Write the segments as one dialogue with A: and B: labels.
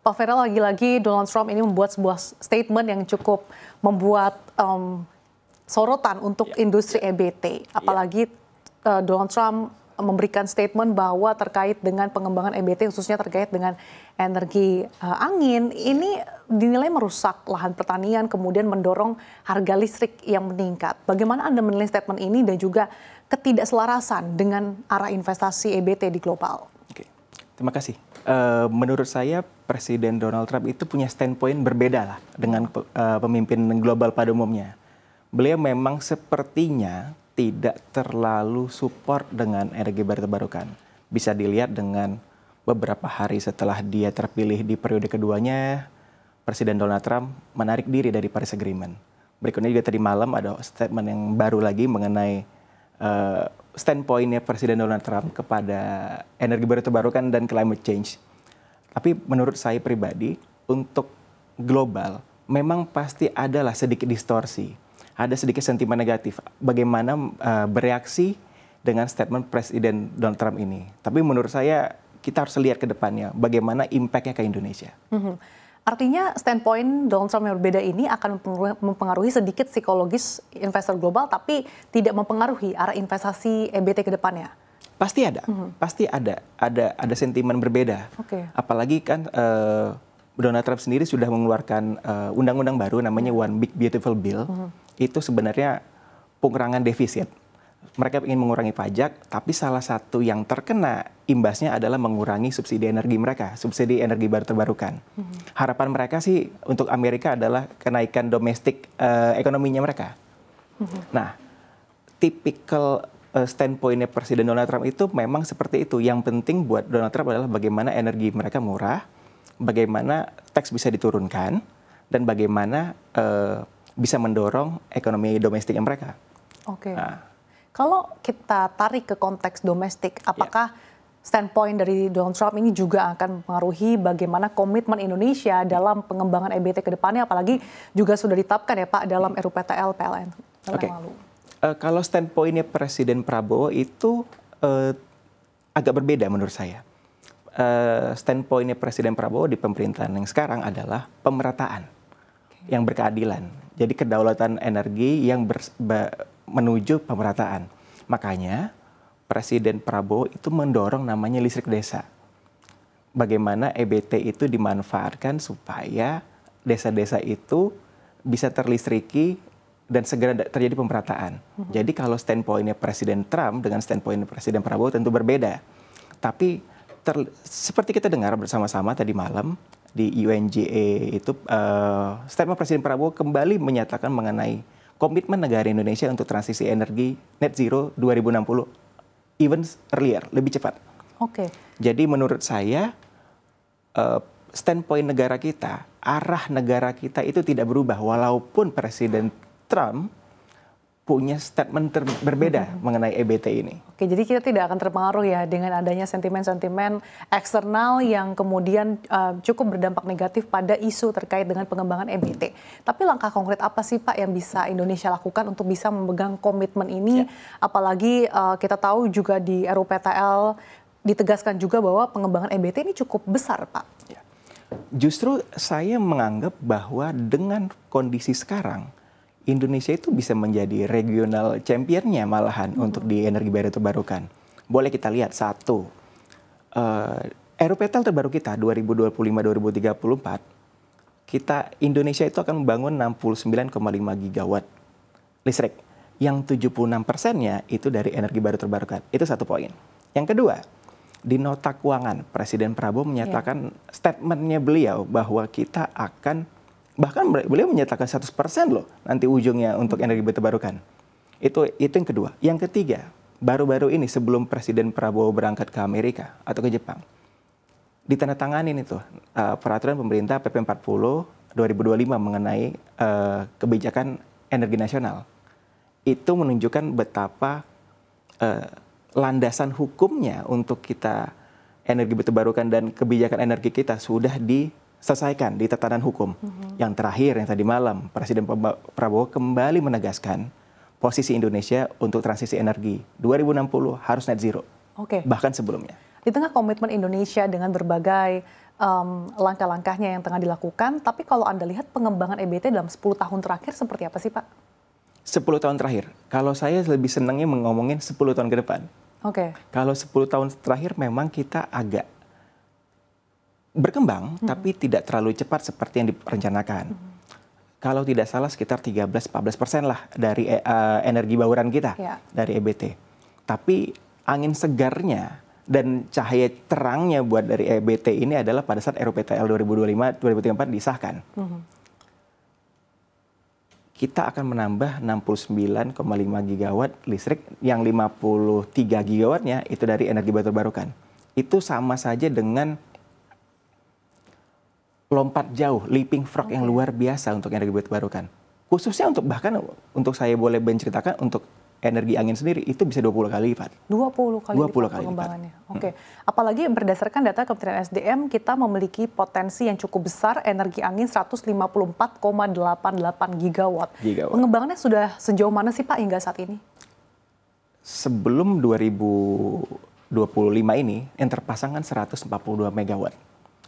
A: Pak Vera, lagi-lagi Donald Trump ini membuat sebuah statement yang cukup membuat sorotan untuk industri EBT. Apalagi Donald Trump memberikan statement bahwa terkait dengan pengembangan EBT, khususnya terkait dengan energi angin, ini dinilai merusak lahan pertanian, kemudian mendorong harga listrik yang meningkat. Bagaimana Anda menilai statement ini dan juga ketidakselarasan dengan arah investasi EBT di global?
B: Oke, terima kasih. Menurut saya Presiden Donald Trump itu punya standpoint berbeda lah dengan pemimpin global pada umumnya. Beliau memang sepertinya tidak terlalu support dengan energi baru terbarukan. Bisa dilihat dengan beberapa hari setelah dia terpilih di periode keduanya, Presiden Donald Trump menarik diri dari Paris Agreement. Berikutnya juga tadi malam ada statement yang baru lagi mengenai standpointnya Presiden Donald Trump kepada energi baru terbarukan dan climate change. Tapi menurut saya pribadi, untuk global, memang pasti adalah sedikit distorsi. Ada sedikit sentimen negatif. Bagaimana bereaksi dengan statement Presiden Donald Trump ini. Tapi menurut saya, kita harus lihat ke depannya, bagaimana impact-nya ke Indonesia.
A: Artinya standpoint Donald Trump yang berbeda ini akan mempengaruhi sedikit psikologis investor global, tapi tidak mempengaruhi arah investasi EBT ke depannya?
B: Pasti ada, pasti ada sentimen berbeda. Apalagi kan Donald Trump sendiri sudah mengeluarkan undang-undang baru namanya One Big Beautiful Bill. Itu sebenarnya pengurangan defisit. Mereka ingin mengurangi pajak, tapi salah satu yang terkena imbasnya adalah mengurangi subsidi energi mereka, subsidi energi baru terbarukan. Harapan mereka sih untuk Amerika adalah kenaikan domestik ekonominya mereka. Nah, tipikal standpointnya Presiden Donald Trump itu memang seperti itu. Yang penting buat Donald Trump adalah bagaimana energi mereka murah, bagaimana tax bisa diturunkan, dan bagaimana bisa mendorong ekonomi domestiknya mereka. Nah,
A: kalau kita tarik ke konteks domestik, apakah standpoint dari Donald Trump ini juga akan mempengaruhi bagaimana komitmen Indonesia dalam pengembangan EBT ke depannya, apalagi juga sudah ditetapkan ya Pak dalam RUPTL PLN yang lalu?
B: Kalau standpointnya Presiden Prabowo itu agak berbeda menurut saya. Standpointnya Presiden Prabowo di pemerintahan yang sekarang adalah pemerataan yang berkeadilan. Jadi kedaulatan energi yang menuju pemerataan. Makanya Presiden Prabowo itu mendorong namanya listrik desa. Bagaimana EBT itu dimanfaatkan supaya desa-desa itu bisa terlistriki dan segera terjadi pemerataan. Jadi kalau standpointnya Presiden Trump dengan standpoint Presiden Prabowo tentu berbeda. Tapi seperti kita dengar bersama-sama tadi malam di UNGA itu statement Presiden Prabowo kembali menyatakan mengenai komitmen negara Indonesia untuk transisi energi net zero 2060, even earlier, lebih cepat. Jadi menurut saya, standpoint negara kita, arah negara kita itu tidak berubah, walaupun Presiden Trump punya statement berbeda mengenai EBT ini.
A: Jadi kita tidak akan terpengaruh ya dengan adanya sentimen-sentimen eksternal yang kemudian cukup berdampak negatif pada isu terkait dengan pengembangan EBT. Tapi langkah konkret apa sih Pak yang bisa Indonesia lakukan untuk bisa memegang komitmen ini? Apalagi kita tahu juga di RUPTL ditegaskan juga bahwa pengembangan EBT ini cukup besar Pak.
B: Justru saya menganggap bahwa dengan kondisi sekarang, Indonesia itu bisa menjadi regional championnya malahan untuk di energi baru terbarukan. Boleh kita lihat satu, RUPTL terbaru kita 2025-2034, Indonesia itu akan membangun 69,5 gigawatt listrik. Yang 76%-nya itu dari energi baru terbarukan. Itu satu poin. Yang kedua, di nota keuangan Presiden Prabowo menyatakan statementnya beliau bahwa kita akan, bahkan beliau menyatakan 100% loh nanti ujungnya untuk energi baru terbarukan. Itu yang kedua. Yang ketiga, baru-baru ini sebelum Presiden Prabowo berangkat ke Amerika atau ke Jepang, ditandatanganin itu peraturan pemerintah PP 40 2025 mengenai kebijakan energi nasional. Itu menunjukkan betapa landasan hukumnya untuk kita energi baru terbarukan dan kebijakan energi kita sudah diselesaikan di tatanan hukum. Yang terakhir, yang tadi malam, Presiden Prabowo kembali menegaskan posisi Indonesia untuk transisi energi 2060 harus net zero. Bahkan sebelumnya.
A: di tengah komitmen Indonesia dengan berbagai langkah-langkahnya yang tengah dilakukan, tapi kalau Anda lihat pengembangan EBT dalam 10 tahun terakhir seperti apa sih Pak?
B: 10 tahun terakhir, kalau saya lebih senangnya ngomongin 10 tahun ke depan.
A: Oke.
B: Kalau 10 tahun terakhir memang kita agak berkembang, tapi tidak terlalu cepat seperti yang direncanakan. Kalau tidak salah sekitar 13-14% lah dari energi bauran kita, dari EBT. Tapi angin segarnya dan cahaya terangnya buat dari EBT ini adalah pada saat RUPTL 2025-2034 disahkan. Kita akan menambah 69,5 gigawatt listrik, yang 53 gigawattnya itu dari energi baru terbarukan. Itu sama saja dengan lompat jauh, leaping frog yang luar biasa untuk energi baru terbarukan. Khususnya untuk, bahkan untuk saya boleh menceritakan, untuk energi angin sendiri itu bisa 20 kali lipat.
A: 20 kali lipat pengembangannya. Oke. Apalagi berdasarkan data Kementerian SDM, kita memiliki potensi yang cukup besar energi angin 154,88 gigawatt. Pengembangannya sudah sejauh mana sih Pak hingga saat ini?
B: Sebelum 2025 ini yang terpasang kan 142 megawatt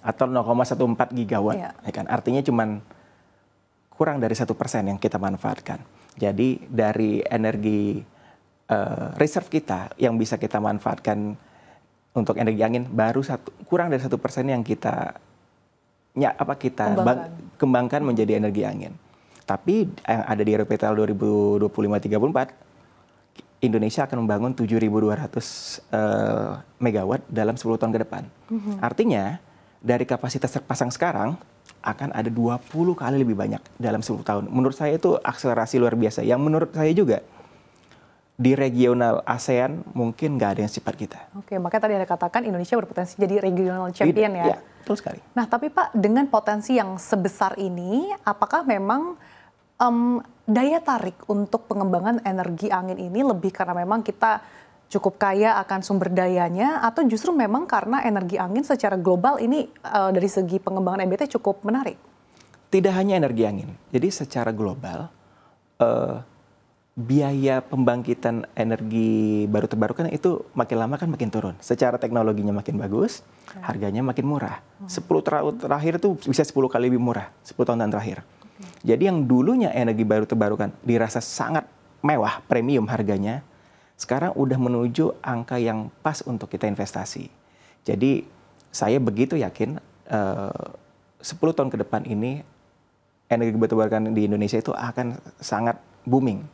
B: atau 0,14 gigawatt. Ya kan? Artinya cuman kurang dari 1% yang kita manfaatkan. Jadi dari energi reserve kita yang bisa kita manfaatkan untuk energi angin baru kurang dari 1% yang kita kembangkan menjadi energi angin. Tapi yang ada di RPTL 2025-34, Indonesia akan membangun 7.200 megawatt dalam 10 tahun ke depan. Artinya dari kapasitas terpasang sekarang akan ada 20 kali lebih banyak dalam 10 tahun. Menurut saya itu akselerasi luar biasa. Yang menurut saya juga di regional ASEAN mungkin nggak ada yang secepat kita.
A: Oke, makanya tadi Anda katakan Indonesia berpotensi jadi regional champion ya.
B: Ya, betul sekali.
A: Nah, tapi Pak, dengan potensi yang sebesar ini, apakah memang daya tarik untuk pengembangan energi angin ini lebih karena memang kita cukup kaya akan sumber dayanya, atau justru memang karena energi angin secara global ini dari segi pengembangan EBT cukup menarik?
B: Tidak hanya energi angin. Jadi secara global, biaya pembangkitan energi baru terbarukan itu makin lama kan makin turun. Secara teknologinya makin bagus, harganya makin murah. 10 tahun terakhir itu bisa 10 kali lebih murah, 10 tahun terakhir. Jadi yang dulunya energi baru terbarukan dirasa sangat mewah, premium harganya, sekarang udah menuju angka yang pas untuk kita investasi. Jadi saya begitu yakin 10 tahun ke depan ini energi baru terbarukan di Indonesia itu akan sangat booming.